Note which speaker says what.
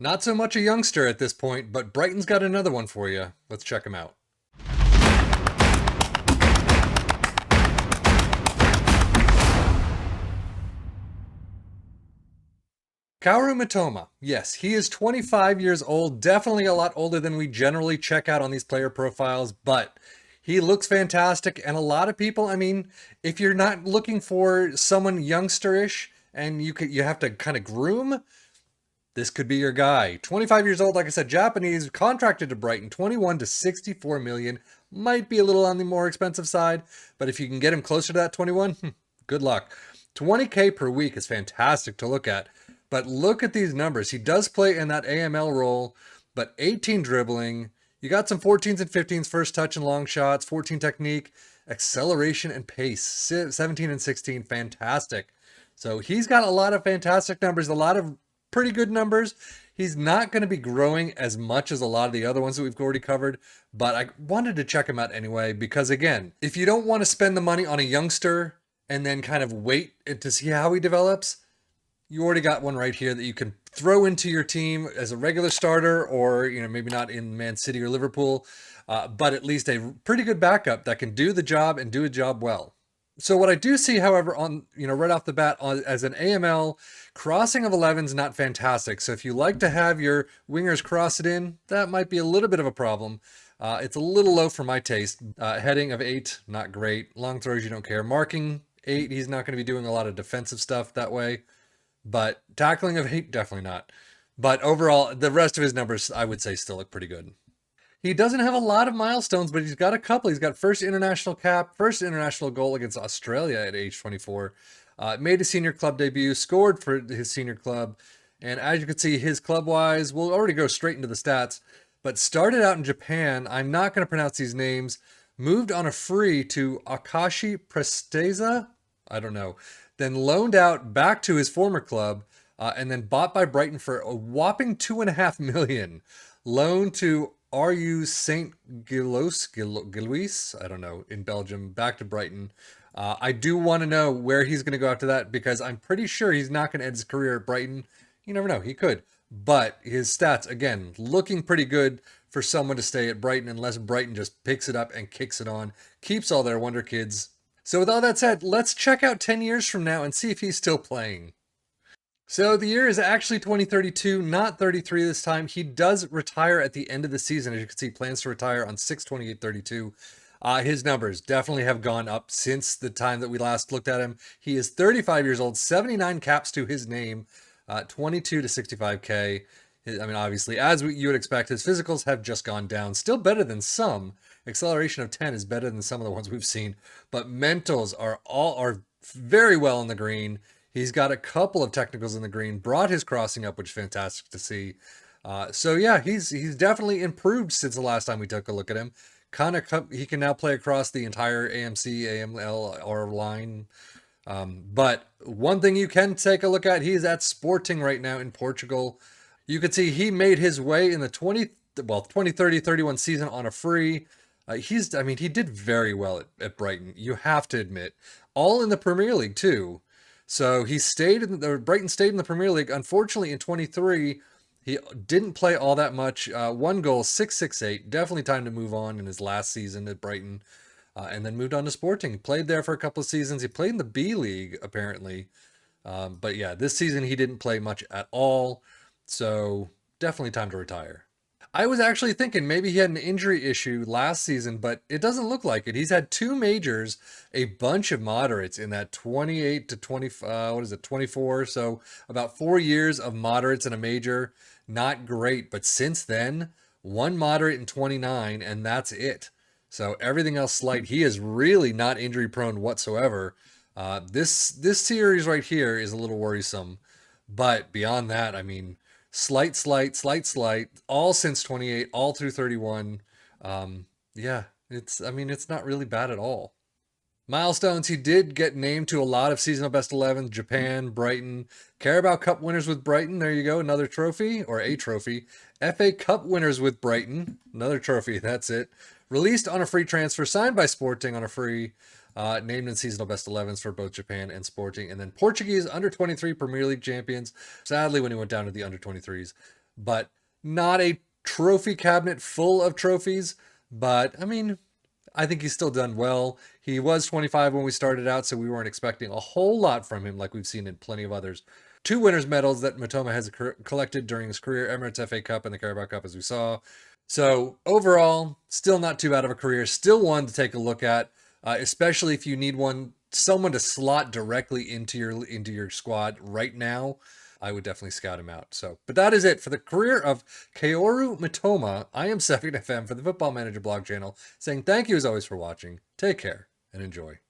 Speaker 1: Not so much a youngster at this point, but Brighton's got another one for you. Let's check him out. Kaoru Mitoma. Yes, he is 25 years old, definitely a lot older than we generally check out on these player profiles, but he looks fantastic. And a lot of people, I mean, if you're not looking for someone youngsterish and you have to kind of groom, this could be your guy. 25 years old, like I said, Japanese, contracted to Brighton, 21 to 64 million. Might be a little on the more expensive side, but if you can get him closer to that 21, good luck. 20K per week is fantastic to look at. But look at these numbers. He does play in that AML role, but 18 dribbling. You got some 14s and 15s, first touch and long shots, 14 technique, acceleration and pace, 17 and 16, fantastic. So he's got a lot of fantastic numbers, a lot of pretty good numbers. He's not going to be growing as much as a lot of the other ones that we've already covered, but I wanted to check him out anyway because, again, if you don't want to spend the money on a youngster and then kind of wait to see how he develops, you already got one right here that you can throw into your team as a regular starter, or maybe not in Man City or Liverpool, but at least a pretty good backup that can do the job and do a job well. So what I do see, however, on right off the bat, as an AML, crossing of 11's not fantastic. So if you like to have your wingers cross it in, that might be a little bit of a problem. It's a little low for my taste. Heading of 8, not great. Long throws, you don't care. Marking 8, he's not going to be doing a lot of defensive stuff that way. But tackling of 8, definitely not. But overall, the rest of his numbers, I would say, still look pretty good. He doesn't have a lot of milestones, but he's got a couple. He's got first international cap, first international goal against Australia at age 24. Made a senior club debut, scored for his senior club. And as you can see, his club-wise, we'll already go straight into the stats, but started out in Japan. I'm not going to pronounce these names. Moved on a free to Akashi Presteza. I don't know. Then loaned out back to his former club, and then bought by Brighton for a whopping $2.5 million. Loaned to RU Saint Gilloise, I don't know, in Belgium, back to Brighton. I do want to know where he's going to go after that, because I'm pretty sure he's not going to end his career at Brighton. You never know, he could. But his stats, again, looking pretty good for someone to stay at Brighton, unless Brighton just picks it up and kicks it on, keeps all their wonder kids. So with all that said, let's check out 10 years from now and see if he's still playing. So the year is actually 2032, not 33 this time. He does retire at the end of the season. As you can see, plans to retire on 6/28/32. His numbers definitely have gone up since the time that we last looked at him. He is 35 years old, 79 caps to his name, 22 to 65K. I mean, obviously, as you would expect, his physicals have just gone down. Still better than some. Acceleration of 10 is better than some of the ones we've seen. But mentals are very well in the green. He's got a couple of technicals in the green. Brought his crossing up, which is fantastic to see. So yeah, he's definitely improved since the last time we took a look at him. He can now play across the entire AMC, AML, or line. But one thing you can take a look at, he's at Sporting right now in Portugal. You can see he made his way in the 2030-31 season on a free. He did very well at Brighton. You have to admit, all in the Premier League too. So he Brighton stayed in the Premier League. Unfortunately, in 23, he didn't play all that much. 1 goal, 668. Definitely time to move on in his last season at Brighton. And then moved on to Sporting. Played there for a couple of seasons. He played in the B League, apparently. But yeah, this season he didn't play much at all. So definitely time to retire. I was actually thinking maybe he had an injury issue last season, but it doesn't look like it. He's had 2 majors, a bunch of moderates in that 28 to 24. So about 4 years of moderates and a major. Not great, but since then, 1 moderate in 29, and that's it. So everything else slight. He is really not injury prone whatsoever. This series right here is a little worrisome, but beyond that, I mean, slight, all since 28, all through 31. Yeah, it's not really bad at all. Milestones, he did get named to a lot of seasonal best 11, Japan, Brighton, Carabao Cup winners with Brighton. There you go, another trophy, or a trophy. FA Cup winners with Brighton, another trophy, that's it. Released on a free transfer, signed by Sporting on a free, named in seasonal best 11s for both Japan and Sporting. And then Portuguese under 23 Premier League champions. Sadly, when he went down to the under 23s. but not a trophy cabinet full of trophies. But I mean, I think he's still done well. He was 25 when we started out, so we weren't expecting a whole lot from him like we've seen in plenty of others. Two winners' medals that Mitoma has collected during his career, Emirates FA Cup and the Carabao Cup, as we saw. So overall, still not too bad of a career. Still one to take a look at, especially if you need someone to slot directly into your squad right now. I would definitely scout him out. So, but that is it for the career of Kaoru Mitoma. I am Sefian FM for the Football Manager blog channel, saying thank you as always for watching. Take care and enjoy.